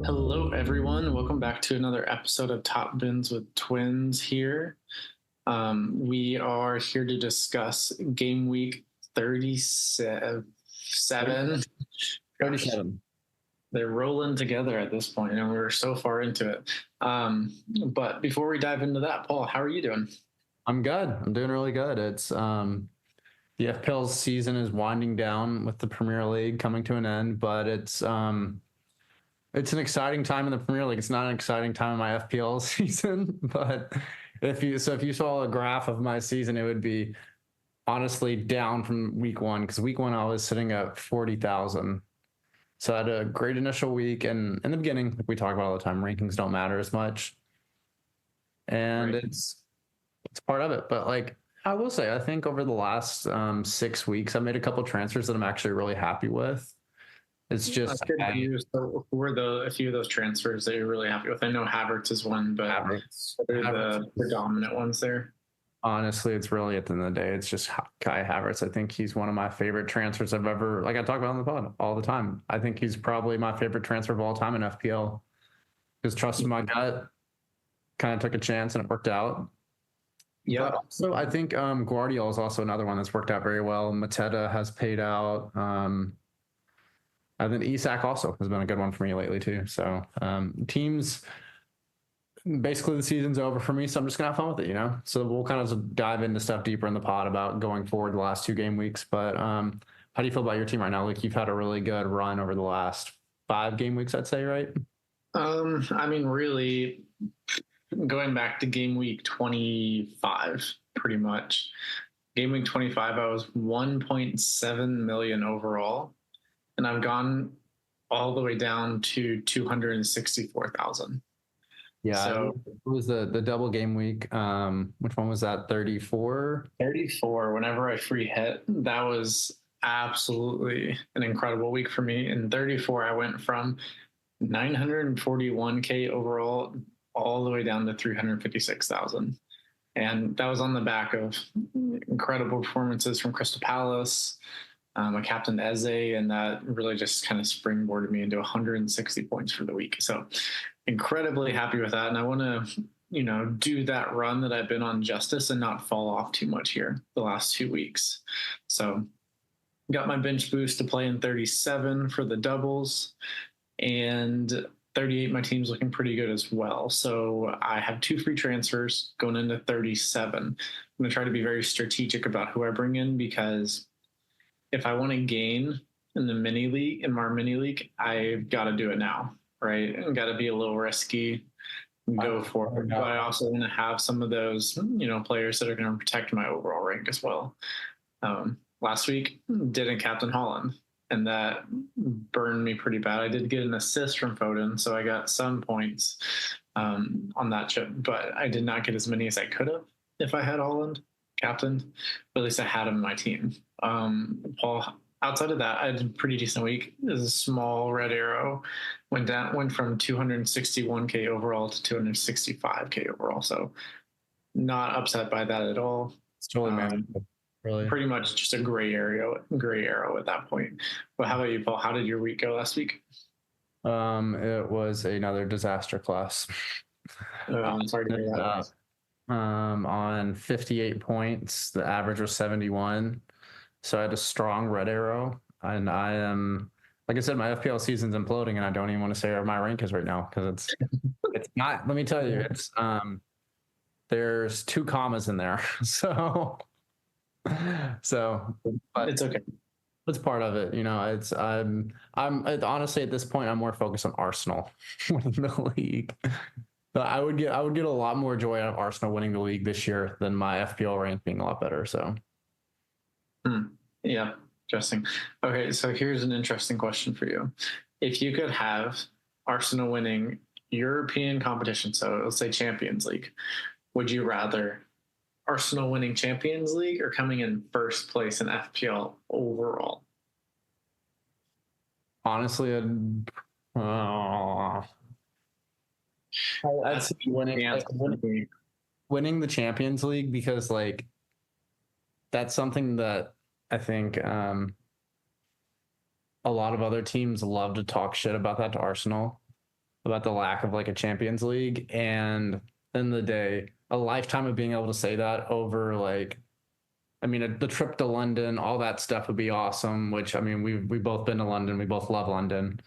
Hello, everyone. Welcome back to another episode of Top Bins with Twins here. We are here to discuss Game Week 37. 37. They're rolling together at this point, and we're so far into it. But before we dive into that, Paul, how are you doing? I'm good. I'm doing really good. It's the FPL season is winding down with the Premier League coming to an end, but it's an exciting time in the Premier League. It's not an exciting time in my FPL season, but if you saw a graph of my season, it would be honestly down from week one, because week one I was sitting at 40,000. So I had a great initial week, and in the beginning, like we talk about all the time, rankings don't matter as much, and Right. it's part of it. But like I will say, I think over the last 6 weeks, I made a couple transfers that I'm actually really happy with. It's That's just good news. So who were a few of those transfers that you're really happy with? I know Havertz is one, but Havertz. what are the predominant ones there? Honestly, it's really at the end of the day, it's just Kai Havertz. I think he's one of my favorite transfers I've ever, like I talk about on the pod all the time. I think he's probably my favorite transfer of all time in FPL. Just trusted my gut, kind of took a chance and it worked out. Yeah. But also, I think Guardiola is also another one that's worked out very well. Mateta has paid out. And then Isak also has been a good one for me lately too. So teams, basically the season's over for me, so I'm just gonna have fun with it, you know. So we'll kind of dive into stuff deeper in the pod about going forward the last 2 game weeks. But how do you feel about your team right now? Like you've had a really good run over the last 5 game weeks, I'd say, right? I mean, really, going back to game week 25, pretty much. Game week 25, I was 1.7 million overall, and I've gone all the way down to 264,000. Yeah. So it was the double game week. Which one was that? 34? 34, whenever I free hit, that was absolutely an incredible week for me. In 34, I went from 941K overall all the way down to 356,000. And that was on the back of incredible performances from Crystal Palace, a captain Eze, and that really just kind of springboarded me into 160 points for the week. So incredibly happy with that. And I want to, do that run that I've been on justice and not fall off too much here the last 2 weeks. So got my bench boost to play in 37 for the doubles, and 38, my team's looking pretty good as well. So I have 2 free transfers going into 37. I'm going to try to be very strategic about who I bring in, because if I want to gain in the mini league, in our mini league, I've got to do it now, right? I've got to be a little risky, go for it. But I also want to have some of those, players that are going to protect my overall rank as well. Last week, didn't captain Holland, and that burned me pretty bad. I did get an assist from Foden, so I got some points on that chip, but I did not get as many as I could have if I had Holland captained, but at least I had him in my team. Paul, outside of that, I had a pretty decent week. It was a small red arrow, went from 261K overall to 265K overall. So not upset by that at all. It's totally manageable. Really. Pretty much just a gray arrow at that point. But how about you, Paul? How did your week go last week? It was another disaster class. I'm sorry to hear that. On 58 points, the average was 71. So I had a strong red arrow, and I am, like I said, my FPL season's imploding, and I don't even want to say where my rank is right now, because it's not. Let me tell you, it's there's 2 commas in there, so but it's okay. It's part of it, I'm honestly at this point I'm more focused on Arsenal winning the league. But I would get a lot more joy out of Arsenal winning the league this year than my FPL rank being a lot better. So, yeah, interesting. Okay, so here's an interesting question for you: if you could have Arsenal winning European competition, so let's say Champions League, would you rather Arsenal winning Champions League or coming in first place in FPL overall? Honestly, I'd say winning the Champions League, because like that's something that I think a lot of other teams love to talk shit about that to Arsenal. about the lack of like a Champions League, and in the day, a lifetime of being able to say that over like, I mean, the trip to London, all that stuff would be awesome. Which I mean, we both been to London, we both love London,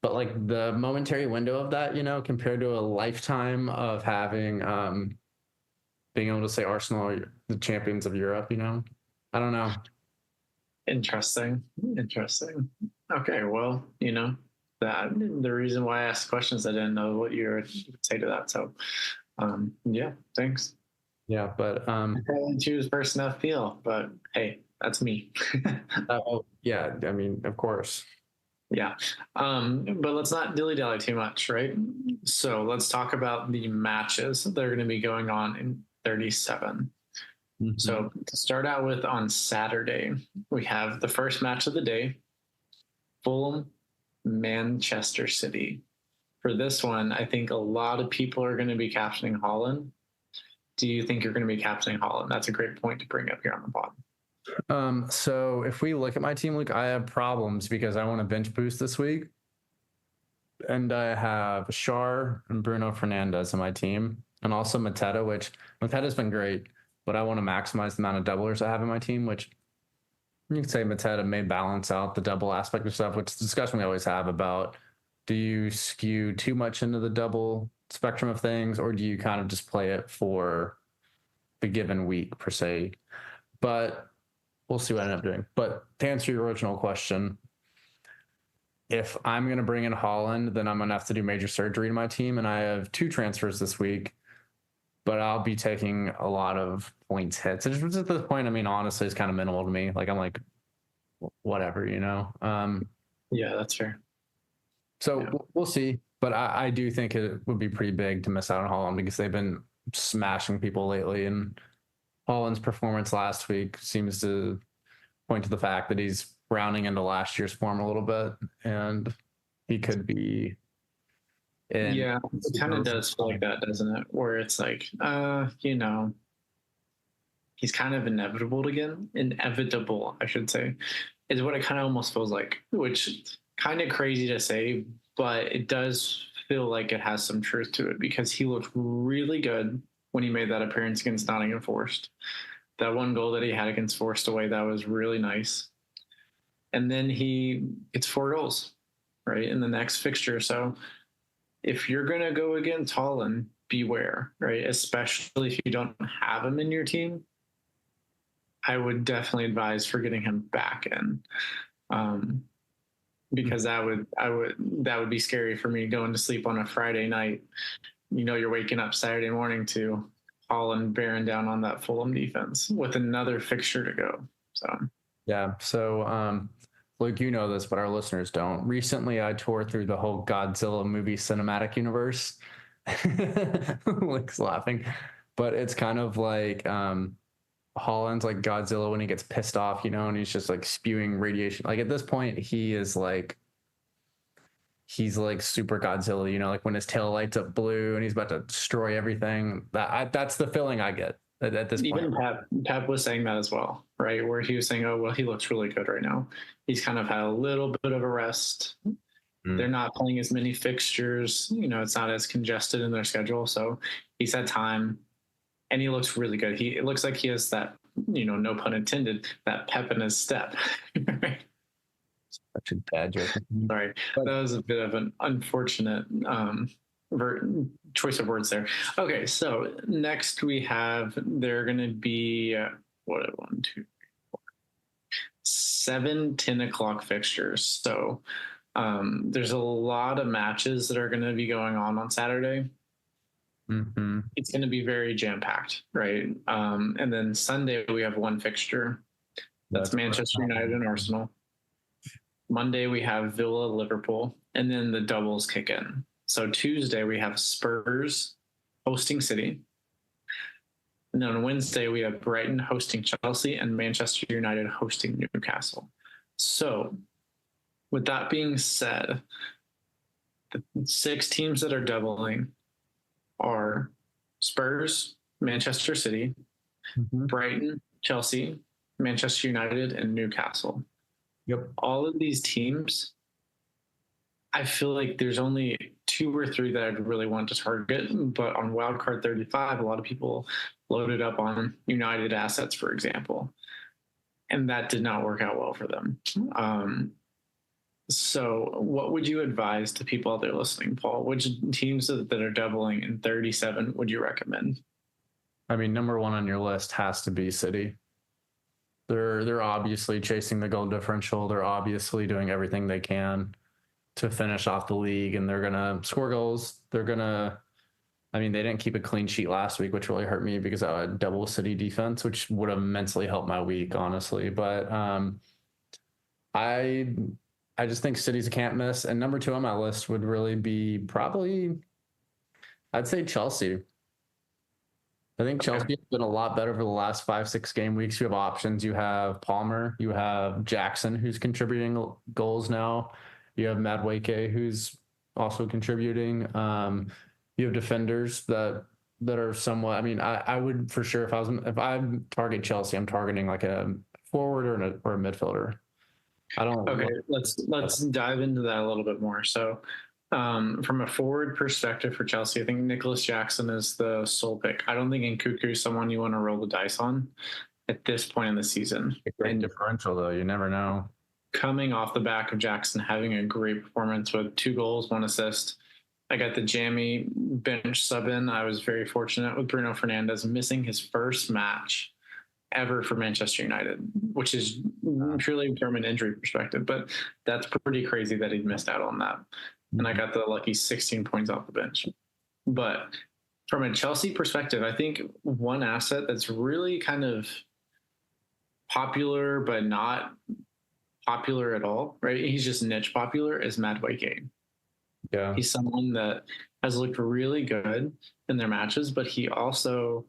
but like the momentary window of that, compared to a lifetime of having being able to say Arsenal are the champions of Europe, I don't know. Interesting. Okay, well, that the reason why I asked questions, I didn't know what you would say to that. So, yeah, thanks. Yeah, but I didn't choose first in FPL, but hey, that's me. yeah, I mean, of course. Yeah, but let's not dilly dally too much, right? So let's talk about the matches that are going to be going on in 37. Mm-hmm. So to start out with, on Saturday, we have the first match of the day, Fulham, Manchester City. For this one, I think a lot of people are going to be captaining Haaland. Do you think you're going to be captaining Haaland? That's a great point to bring up here on the pod. So if we look at my team, Luke, I have problems because I want to bench boost this week. And I have Shar and Bruno Fernandes on my team, and also Mateta, which Mateta's been great, but I want to maximize the amount of doublers I have in my team, which you could say Mateta may balance out the double aspect of stuff, which is a discussion we always have about, do you skew too much into the double spectrum of things, or do you kind of just play it for the given week per se? But we'll see what I end up doing. But to answer your original question, if I'm going to bring in Haaland, then I'm going to have to do major surgery in my team. And I have 2 transfers this week, but I'll be taking a lot of points hits. It's just at this point, I mean, honestly, it's kind of minimal to me. Like, I'm like, whatever, Yeah, that's fair. So yeah. We'll see. But I do think it would be pretty big to miss out on Haaland because they've been smashing people lately. And Haaland's performance last week seems to point to the fact that he's rounding into last year's form a little bit, and he could be yeah, it kind of does feel like that, doesn't it? Where it's like, he's kind of inevitable, I should say, is what it kind of almost feels like, which kind of crazy to say, but it does feel like it has some truth to it, because he looked really good when he made that appearance against Nottingham Forest. That one goal that he had against Forest away, that was really nice. And then he gets 4 goals, right, in the next fixture. So if you're going to go against Haaland, beware, right? Especially if you don't have him in your team. I would definitely advise for getting him back in, because that would be scary for me going to sleep on a Friday night. You're waking up Saturday morning to Haaland bearing down on that Fulham defense with another fixture to go. So yeah. So Luke, you know this, but our listeners don't. Recently, I tore through the whole Godzilla movie cinematic universe. Luke's laughing, but it's kind of like Haaland's like Godzilla when he gets pissed off, and he's just like spewing radiation. Like at this point, he's like super Godzilla, like when his tail lights up blue and he's about to destroy everything. That's the feeling I get at this point. Even Pep was saying that as well, right? Where he was saying, oh, well, he looks really good right now. He's kind of had a little bit of a rest. They're not playing as many fixtures. It's not as congested in their schedule. So he's had time. And he looks really good. It looks like he has that, no pun intended, that pep in his step. Such a bad joke. Sorry, that was a bit of an unfortunate choice of words there. Okay, so next they're going to be, 7 10 o'clock fixtures. So there's a lot of matches that are going to be going on Saturday. Mm-hmm. It's going to be very jam-packed, right? And then Sunday we have 1 fixture. That's Manchester United and Arsenal. Monday we have Villa, Liverpool, and then the doubles kick in. So Tuesday we have Spurs hosting City. And then on Wednesday we have Brighton hosting Chelsea and Manchester United hosting Newcastle. So with that being said, the 6 teams that are doubling are Spurs, Manchester City, Brighton, Chelsea, Manchester United, and Newcastle. Yep. All of these teams, I feel like there's only two or three that I'd really want to target. But on wildcard 35, a lot of people loaded up on United assets, for example, and that did not work out well for them. So what would you advise to people out there listening, Paul? Which teams that are doubling in 37 would you recommend? I mean, number one on your list has to be City. They're obviously chasing the goal differential. They're obviously doing everything they can to finish off the league, and they're gonna score goals. They're gonna. I mean, they didn't keep a clean sheet last week, which really hurt me because I had double City defense, which would have immensely helped my week, honestly. But I just think City's a can't miss. And number two on my list would really be probably, I'd say Chelsea. I think Chelsea has been a lot better for the last 5-6 game weeks. You have options. You have Palmer. You have Jackson, who's contributing goals now. You have Madueke, who's also contributing. You have defenders that are somewhat. I mean, I would for sure if I target Chelsea, I'm targeting like a forward or a midfielder. I don't. Okay, let's dive into that a little bit more. So, from a forward perspective for Chelsea, I think Nicholas Jackson is the sole pick. I don't think Nkunku is someone you want to roll the dice on at this point in the season. A great differential, though. You never know. Coming off the back of Jackson having a great performance with 2 goals, 1 assist. I got the jammy bench sub in. I was very fortunate with Bruno Fernandes missing his first match ever for Manchester United, which is purely from an injury perspective, but that's pretty crazy that he missed out on that. And I got the lucky 16 points off the bench. But from a Chelsea perspective, I think one asset that's really kind of popular, but not popular at all, right? He's just niche popular is Madueke. Yeah. He's someone that has looked really good in their matches, but he also,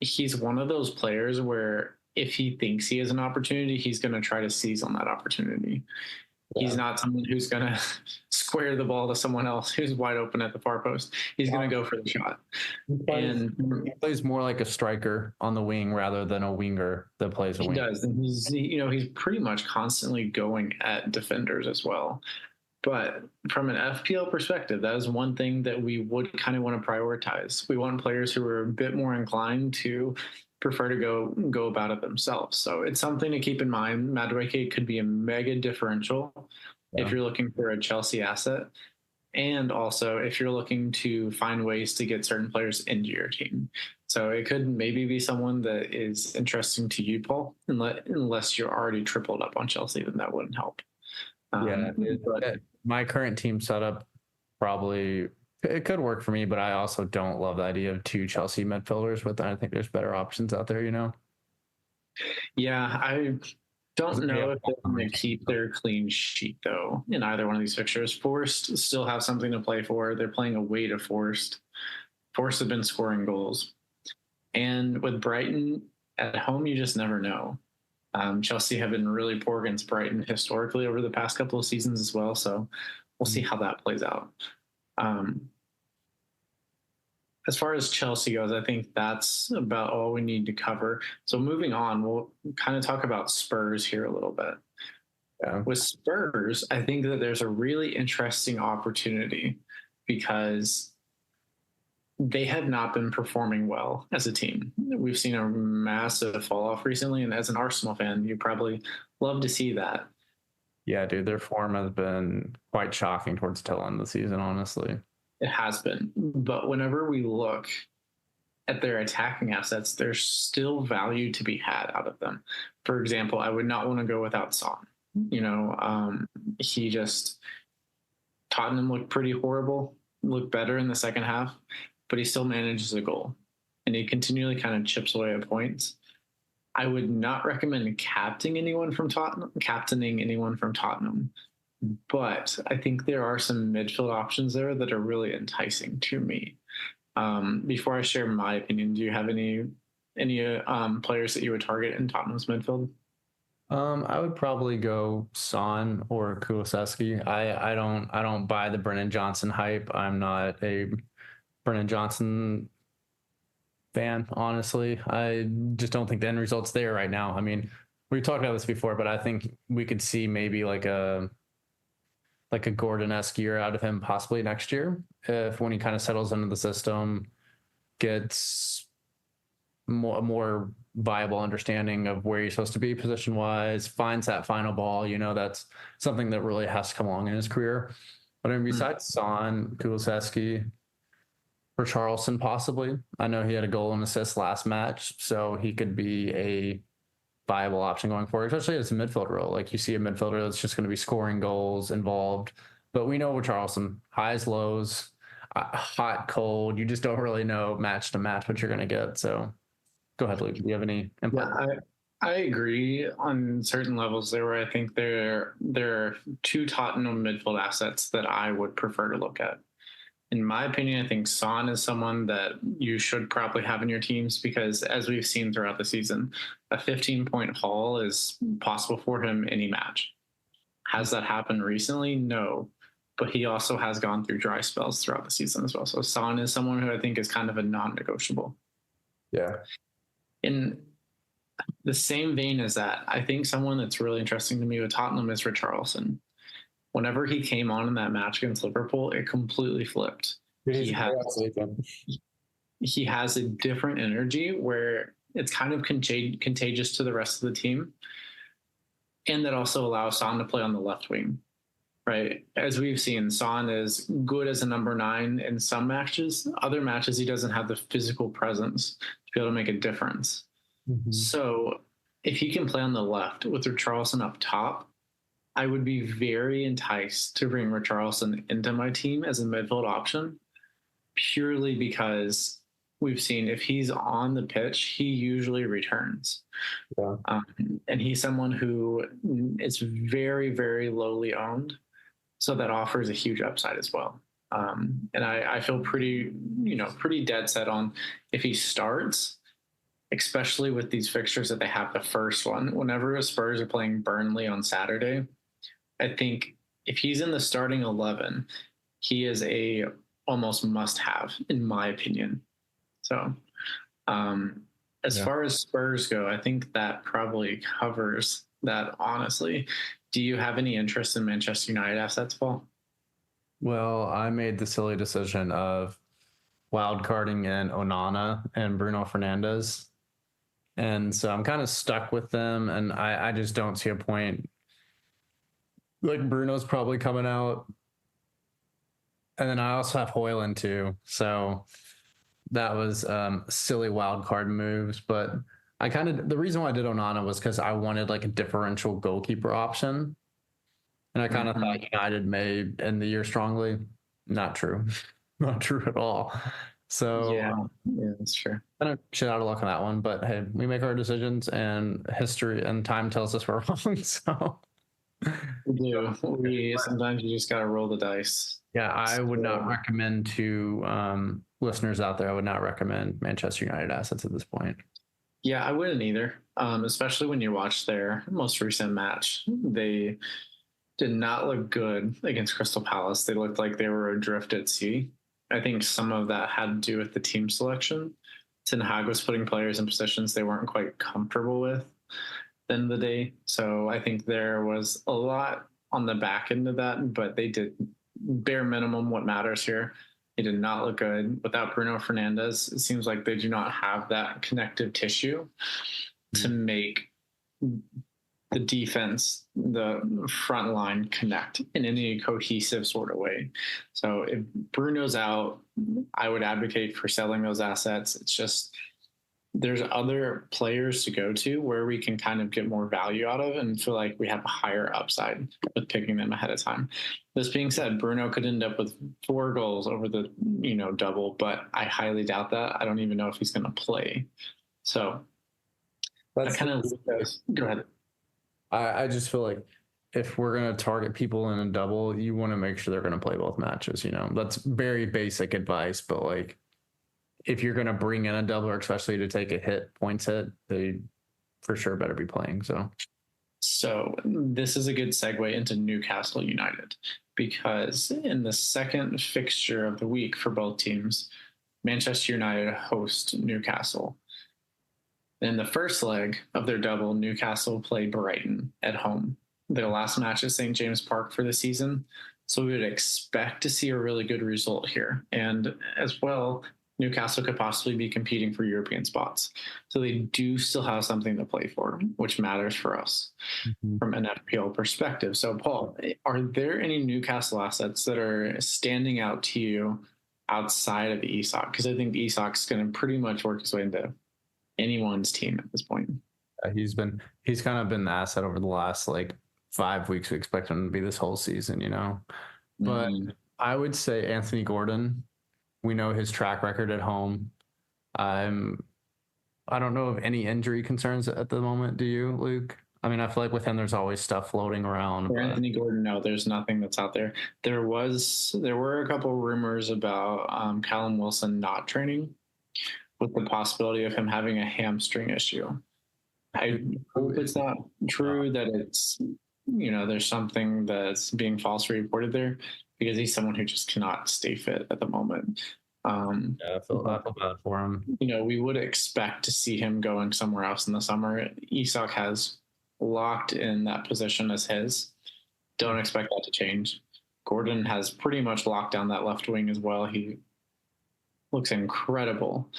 he's one of those players where if he thinks he has an opportunity, he's going to try to seize on that opportunity. Yeah. He's not someone who's going to square the ball to someone else who's wide open at the far post. He's going to go for the shot. He plays more like a striker on the wing rather than a winger that plays a wing. He does. And he's pretty much constantly going at defenders as well. But from an FPL perspective, that is one thing that we would kind of want to prioritize. We want players who are a bit more inclined to prefer to go about it themselves. So it's something to keep in mind. Madueke could be a mega differential if you're looking for a Chelsea asset. And also if you're looking to find ways to get certain players into your team. So it could maybe be someone that is interesting to you, Paul, unless you're already tripled up on Chelsea, then that wouldn't help. But my current team setup probably it could work for me, but I also don't love the idea of 2 Chelsea midfielders. But I think there's better options out there, Yeah, I don't know if they're going to keep their clean sheet though in either one of these fixtures. Forest still have something to play for. They're playing away to Forest. Forest have been scoring goals, and with Brighton at home, you just never know. Chelsea have been really poor against Brighton historically over the past couple of seasons as well. So we'll see how that plays out. As far as Chelsea goes, I think that's about all we need to cover. So moving on, we'll kind of talk about Spurs here a little bit. Yeah. With Spurs, I think that there's a really interesting opportunity because they have not been performing well as a team. We've seen a massive fall off recently. And as an Arsenal fan, you probably love to see that. Yeah, dude, their form has been quite shocking towards the tail end of the season, honestly. It has been. But whenever we look at their attacking assets, there's still value to be had out of them. For example, I would not want to go without Son. Tottenham looked pretty horrible, looked better in the second half, but he still manages a goal and he continually kind of chips away at points. I would not recommend captaining anyone from Tottenham, but I think there are some midfield options there that are really enticing to me. Before I share my opinion, do you have any players that you would target in Tottenham's midfield? I would probably go Son or Kulusevski. I don't buy the Brennan Johnson hype. I'm not a Brennan Johnson fan, honestly. I just don't think the end result's there right now. I mean, we've talked about this before, but I think we could see maybe like a like a Gordon-esque year out of him possibly next year, if when he kind of settles into the system, gets a more viable understanding of where he's supposed to be position wise, finds that final ball. That's something that really has to come along in his career. But I mean, besides Son, Kulusevski, for Charleston, possibly. I know he had a goal and assist last match, so he could be a viable option going forward, especially as a midfield role. Like you see a midfielder that's just going to be scoring goals involved. But we know with Charleston, highs, lows, hot, cold. You just don't really know match to match what you're going to get. So go ahead, Luke. Do you have any input? Yeah, I agree on certain levels there where I think there are two Tottenham midfield assets that I would prefer to look at. In my opinion, I think Son is someone that you should probably have in your teams because, as we've seen throughout the season, a 15-point haul is possible for him any match. Has that happened recently? No. But he also has gone through dry spells throughout the season as well. So Son is someone who I think is kind of a non-negotiable. Yeah. In the same vein as that, I think someone that's really interesting to me with Tottenham is Richarlison. Whenever he came on in that match against Liverpool, it completely flipped. He has a different energy where it's kind of contagious to the rest of the team. And that also allows Son to play on the left wing, right? As we've seen, Son is good as a number 9 in some matches. Other matches, he doesn't have the physical presence to be able to make a difference. Mm-hmm. So if he can play on the left with Richarlison up top, I would be very enticed to bring Richarlison into my team as a midfield option, purely because we've seen if he's on the pitch, he usually returns. Yeah. And he's someone who is very, very lowly owned. So that offers a huge upside as well. And I feel pretty dead set on if he starts, especially with these fixtures that they have. The first one, whenever the Spurs are playing Burnley on Saturday, I think if he's in the starting 11, he is a almost must-have, in my opinion. So as far as Spurs go, I think that probably covers that, honestly. Do you have any interest in Manchester United assets, Paul? Well, I made the silly decision of wildcarding in Onana and Bruno Fernandes. And so I'm kind of stuck with them, and I just don't see a point. Like Bruno's probably coming out. And then I also have Højlund too. So that was silly wild card moves. But the reason why I did Onana was because I wanted like a differential goalkeeper option. And I kind of thought United may end the year strongly. Not true. Not true at all. So yeah, that's true. Kind of shit out of luck on that one. But hey, we make our decisions, and history and time tells us we're wrong. So we do. Sometimes you just gotta roll the dice. Yeah, I would not recommend to listeners out there. I would not recommend Manchester United assets at this point. Yeah, I wouldn't either. Especially when you watch their most recent match, they did not look good against Crystal Palace. They looked like they were adrift at sea. I think some of that had to do with the team selection. Ten Hag was putting players in positions they weren't quite comfortable with at the end of the day. So I think there was a lot on the back end of that, but they did bare minimum what matters here. They did not look good. Without Bruno Fernandes, it seems like they do not have that connective tissue to make the defense, the front line connect in any cohesive sort of way. So if Bruno's out, I would advocate for selling those assets. It's just there's other players to go to where we can kind of get more value out of and feel like we have a higher upside with picking them ahead of time. This being said, Bruno could end up with 4 goals over the double, but I highly doubt that. I don't even know if he's going to play. So that's kind of go ahead. I just feel like if we're going to target people in a double, you want to make sure they're going to play both matches. That's very basic advice, but like if you're going to bring in a double, or especially to take a points hit, they for sure better be playing. So this is a good segue into Newcastle United, because in the second fixture of the week for both teams, Manchester United host Newcastle. In the first leg of their double, Newcastle played Brighton at home. Their last match at St. James Park for the season. So we would expect to see a really good result here. And as well, Newcastle could possibly be competing for European spots. So they do still have something to play for, which matters for us from an FPL perspective. So, Paul, are there any Newcastle assets that are standing out to you outside of Isak? Because I think Isak's going to pretty much work his way into anyone's team at this point. He's kind of been the asset over the last like 5 weeks. We expect him to be this whole season, you know. But I would say Anthony Gordon. We know his track record at home. I don't know of any injury concerns at the moment. Do you, Luke? I mean, I feel like with him, there's always stuff floating around. For Anthony Gordon, no, there's nothing that's out there. There were a couple of rumors about Callum Wilson not training, with the possibility of him having a hamstring issue. I hope it's not true, that it's, there's something that's being falsely reported there, because he's someone who just cannot stay fit at the moment. I feel bad for him. We would expect to see him going somewhere else in the summer. Isak has locked in that position as his. Don't expect that to change. Gordon has pretty much locked down that left wing as well. He looks incredible,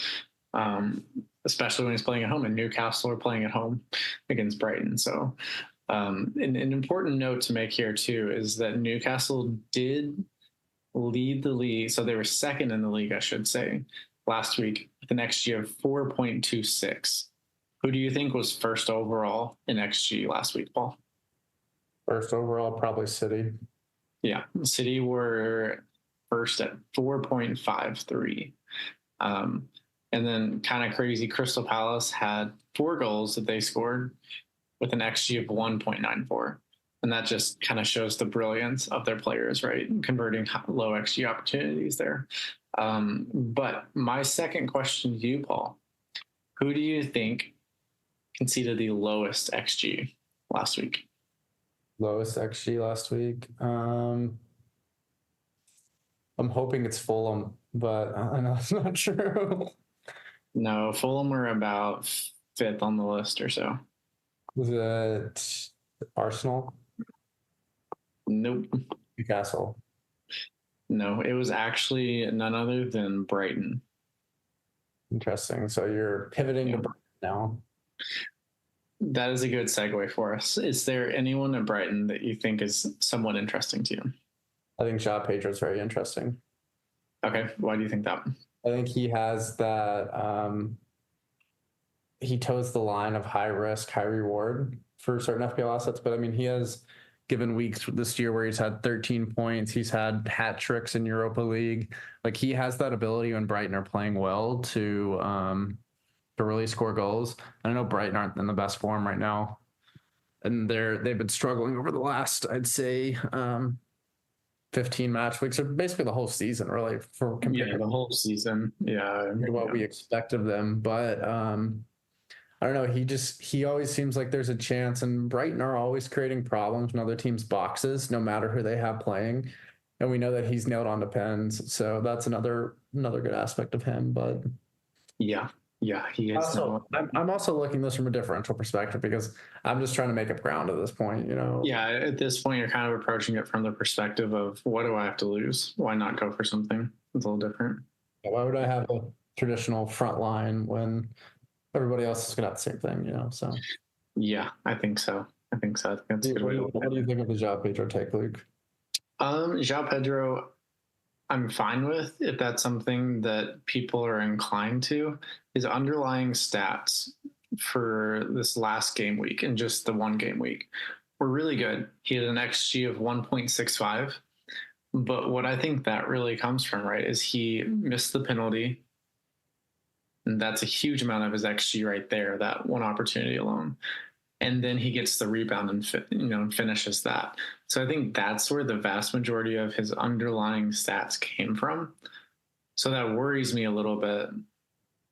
especially when he's playing at home, and Newcastle are playing at home against Brighton. So an important note to make here too is that Newcastle did lead the league. So they were second in the league, I should say, last week with an XG of 4.26. Who do you think was first overall in XG last week, Paul? First overall, probably City. Yeah, City were first at 4.53. And then kind of crazy, Crystal Palace had 4 goals that they scored with an XG of 1.94. And that just kind of shows the brilliance of their players, right? Converting low XG opportunities there. But my second question to you, Paul, who do you think conceded the lowest XG last week? Lowest XG last week? I'm hoping it's Fulham, but I know it's not true. No, Fulham were about 5th on the list or so. Was it Arsenal? Nope. Newcastle? No, it was actually none other than Brighton. Interesting. So you're pivoting to Brighton now. That is a good segue for us. Is there anyone at Brighton that you think is somewhat interesting to you? I think João Pedro is very interesting. Okay. Why do you think that? I think he has that, he toes the line of high risk, high reward for certain FPL assets. But I mean, he has given weeks this year where he's had 13 points. He's had hat tricks in Europa League. Like, he has that ability when Brighton are playing well to really score goals. I know Brighton aren't in the best form right now, and they've been struggling over the last, I'd say, 15 match weeks, or basically the whole season, really, for comparing the whole season. Yeah, what we expect of them. But I don't know. He always seems like there's a chance, and Brighton are always creating problems in other teams' boxes, no matter who they have playing. And we know that he's nailed on to pens, so that's another good aspect of him. But yeah, he is. I'm also looking at this from a differential perspective, because I'm just trying to make up ground at this point, Yeah, at this point, you're kind of approaching it from the perspective of, what do I have to lose? Why not go for something that's a little different? Why would I have a traditional front line when everybody else is going to have the same thing, so. Yeah, I think so. I think that's a good way to look at it. What do you think of the João Pedro take, Luke? João Pedro, I'm fine with, if that's something that people are inclined to. His underlying stats for this last game week and just the one game week were really good. He had an XG of 1.65. But what I think that really comes from, right, is he missed the penalty. And that's a huge amount of his XG right there, that one opportunity alone. And then he gets the rebound and finishes that. So I think that's where the vast majority of his underlying stats came from. So that worries me a little bit,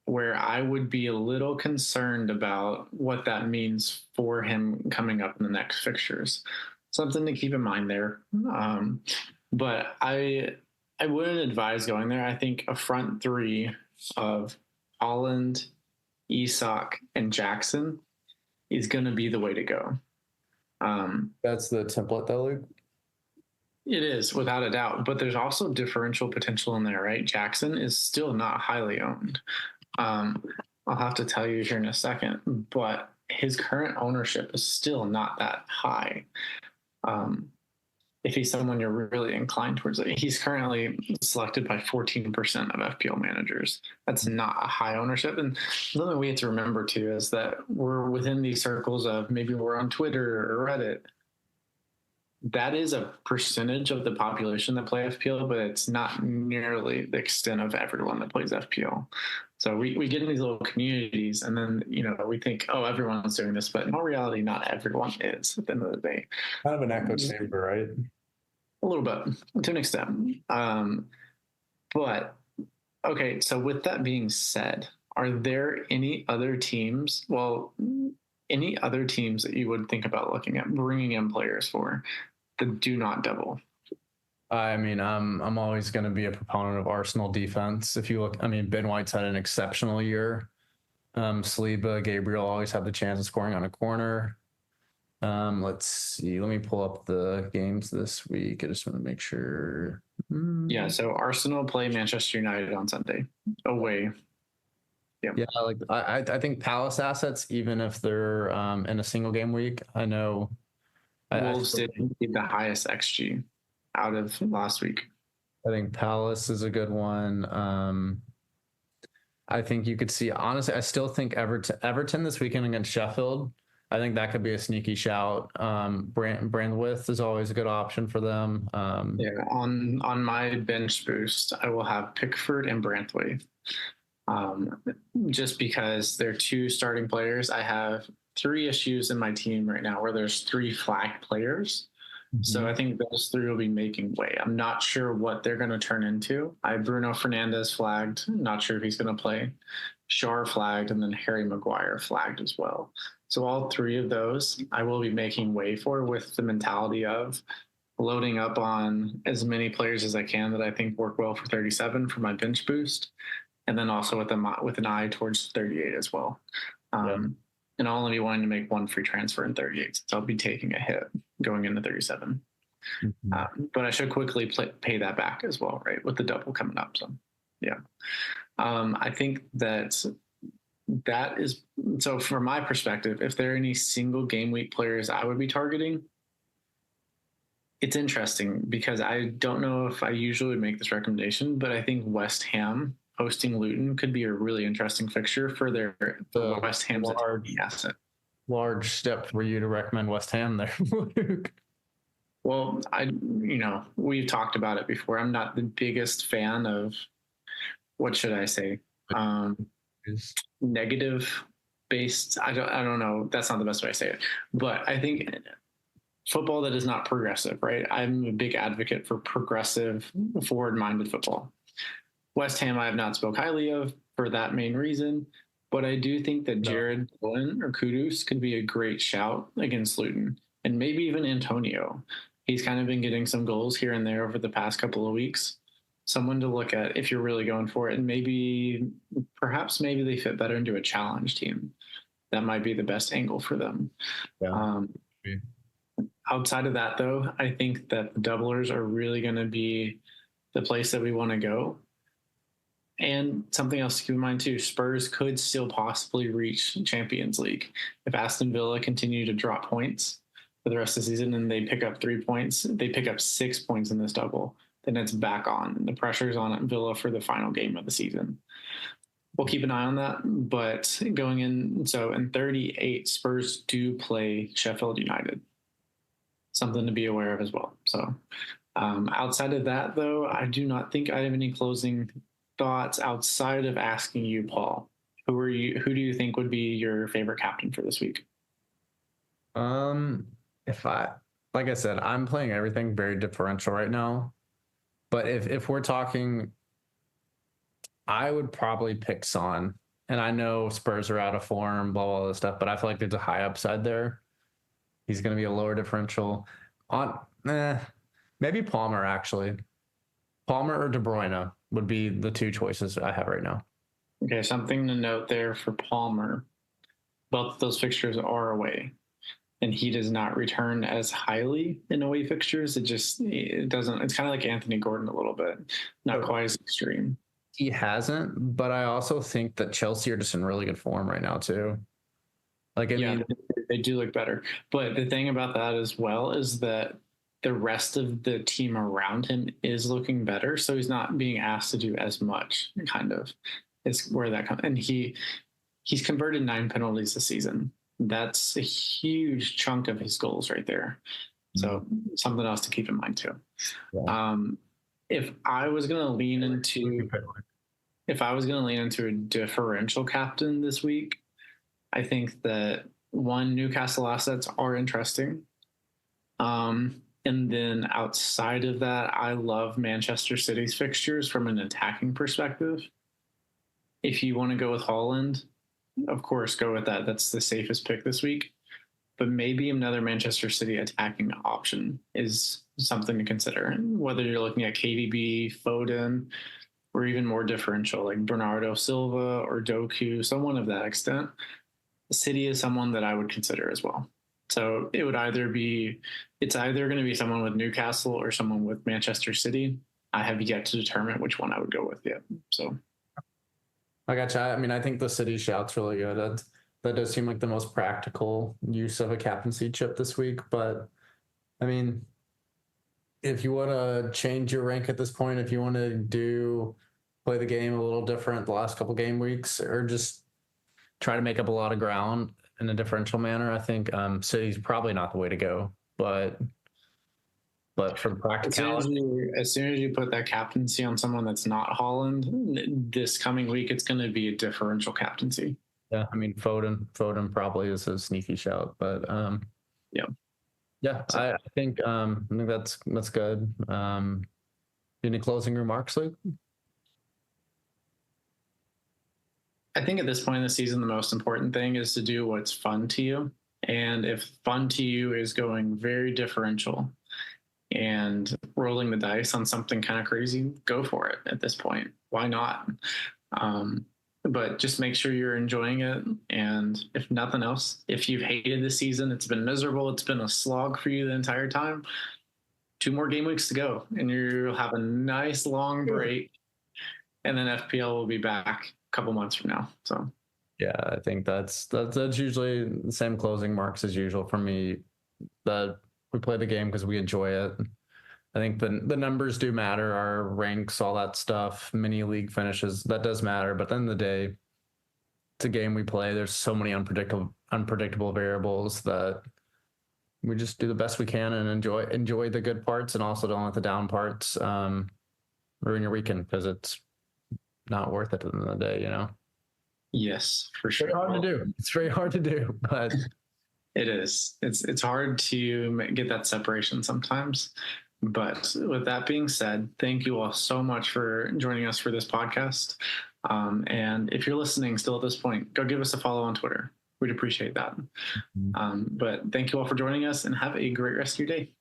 where I would be a little concerned about what that means for him coming up in the next fixtures. Something to keep in mind there. But I wouldn't advise going there. I think a front three of Holland, Isak, and Jackson is going to be the way to go. That's the template, though, Luke? It is without a doubt, but there's also differential potential in there, right? Jackson is still not highly owned. Um, I'll have to tell you here in a second, but his current ownership is still not that high. Um, if he's someone you're really inclined towards it, he's currently selected by 14% of FPL managers. That's not a high ownership. And something we have to remember too is that we're within these circles of maybe we're on Twitter or Reddit. That is a percentage of the population that play FPL, but it's not nearly the extent of everyone that plays FPL. So we get in these little communities and then, we think, oh, everyone's doing this, but in all reality, not everyone is at the end of the day. Kind of an echo chamber, right? A little bit to an extent. But okay, so with that being said, are there any other teams that you would think about looking at bringing in players for that do not double? I mean, I'm always going to be a proponent of Arsenal defense. If you look, I mean, Ben White's had an exceptional year. Saliba, Gabriel always have the chance of scoring on a corner. Let's see. Let me pull up the games this week. I just want to make sure. Yeah, so Arsenal play Manchester United on Sunday away. Yep. Yeah, like I think Palace assets, even if they're in a single game week, I know Wolves did the highest XG out of last week. I think Palace is a good one. I think you could see, honestly, I still think Everton this weekend against Sheffield. I think that could be a sneaky shout. Brandwidth is always a good option for them. On my bench boost, I will have Pickford and Branthwaite. Just because they're two starting players. I have 3 issues in my team right now where there's 3 flag players. Mm-hmm. So I think those 3 will be making way. I'm not sure what they're going to turn into. I have Bruno Fernandes flagged. Not sure if he's going to play. Shaw flagged, and then Harry Maguire flagged as well. So all 3 of those I will be making way for with the mentality of loading up on as many players as I can that I think work well for 37 for my bench boost. And then also with an eye towards 38 as well. And I'll only be wanting to make 1 free transfer in 38. So I'll be taking a hit going into 37. Mm-hmm. But I should quickly pay that back as well, right? With the double coming up. So, yeah. I think that is, so from my perspective, if there are any single game week players I would be targeting, it's interesting because I don't know if I usually make this recommendation, but I think West Ham hosting Luton could be a really interesting fixture for the West Ham's asset. Large step for you to recommend West Ham there, Luke. Well, we've talked about it before. I'm not the biggest fan of, what should I say? Negative based. I don't know. That's not the best way to say it, but I think football that is not progressive, right? I'm a big advocate for progressive, forward-minded football. West Ham, I have not spoke highly of for that main reason, but I do think that Jared Bowen or Kudus could be a great shout against Luton, and maybe even Antonio. He's kind of been getting some goals here and there over the past couple of weeks. Someone to look at if you're really going for it, and perhaps they fit better into a challenge team. That might be the best angle for them. Yeah. Outside of that, though, I think that the doublers are really going to be the place that we want to go. And something else to keep in mind too, Spurs could still possibly reach Champions League. If Aston Villa continue to drop points for the rest of the season and they pick up 3 points, they pick up 6 points in this double, then it's back on. The pressure's on Villa for the final game of the season. We'll keep an eye on that, but going in, so in 38, Spurs do play Sheffield United. Something to be aware of as well. So outside of that, though, I do not think I have any closing thoughts outside of asking you, Paul. Who do you think would be your favorite captain for this week? Like I said, I'm playing everything very differential right now. But if we're talking, I would probably pick Son. And I know Spurs are out of form, blah, blah, blah stuff, but I feel like there's a high upside there. He's going to be a lower differential. Maybe Palmer, actually. Palmer or De Bruyne would be the 2 choices I have right now. Okay, something to note there for Palmer. Both of those fixtures are away. and he does not return as highly in away fixtures. It doesn't. It's kind of like Anthony Gordon a little bit, not quite as extreme. He hasn't, but I also think that Chelsea are just in really good form right now too. Like, I mean, they do look better. But the thing about that as well is that the rest of the team around him is looking better. So he's not being asked to do as much, kind of. Is where that comes. And he's converted 9 penalties this season. That's a huge chunk of his goals right there. So something else to keep in mind too. Yeah. If I was going to lean into a differential captain this week, I think that Newcastle assets are interesting. And then outside of that, I love Manchester City's fixtures from an attacking perspective. If you want to go with Haaland, of course, go with that. That's the safest pick this week. But maybe another Manchester City attacking option is something to consider. Whether you're looking at KDB, Foden, or even more differential like Bernardo Silva or Doku, someone of that extent, City is someone that I would consider as well. So it's either going to be someone with Newcastle or someone with Manchester City. I have yet to determine which one I would go with yet. So I gotcha. I mean, I think the City shout's really good. That does seem like the most practical use of a captaincy chip this week. But I mean, if you want to change your rank at this point, if you want to play the game a little different the last couple game weeks, or just try to make up a lot of ground in a differential manner, I think City's probably not the way to go. But for practicality, as soon as you put that captaincy on someone that's not Haaland, this coming week it's going to be a differential captaincy. Yeah, I mean Foden probably is a sneaky shout, but so, I think that's good. Any closing remarks, Luke? I think at this point in the season, the most important thing is to do what's fun to you. And if fun to you is going very differential and rolling the dice on something kind of crazy, go for it at this point. Why not? But just make sure you're enjoying it. And if nothing else, if you've hated the season, it's been miserable, it's been a slog for you the entire time, 2 more game weeks to go and you'll have a nice long break. And then FPL will be back a couple months from now. So yeah, I think that's usually the same closing marks as usual for me. That we play the game because we enjoy it. I think the numbers do matter, our ranks, all that stuff, mini league finishes, that does matter. But at the end of the day, it's a game we play. There's so many unpredictable variables that we just do the best we can and enjoy the good parts, and also don't let the down parts ruin your weekend, because it's not worth it at the end of the day, you know? Yes, for sure. It's very hard to do, but it is. It's hard to get that separation sometimes. But with that being said, thank you all so much for joining us for this podcast. And if you're listening still at this point, go give us a follow on Twitter. We'd appreciate that. But thank you all for joining us, and have a great rest of your day.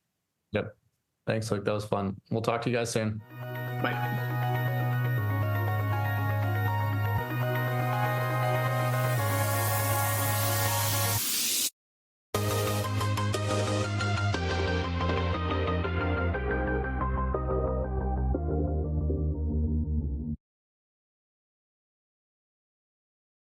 Yep. Thanks, Luke. That was fun. We'll talk to you guys soon. Bye.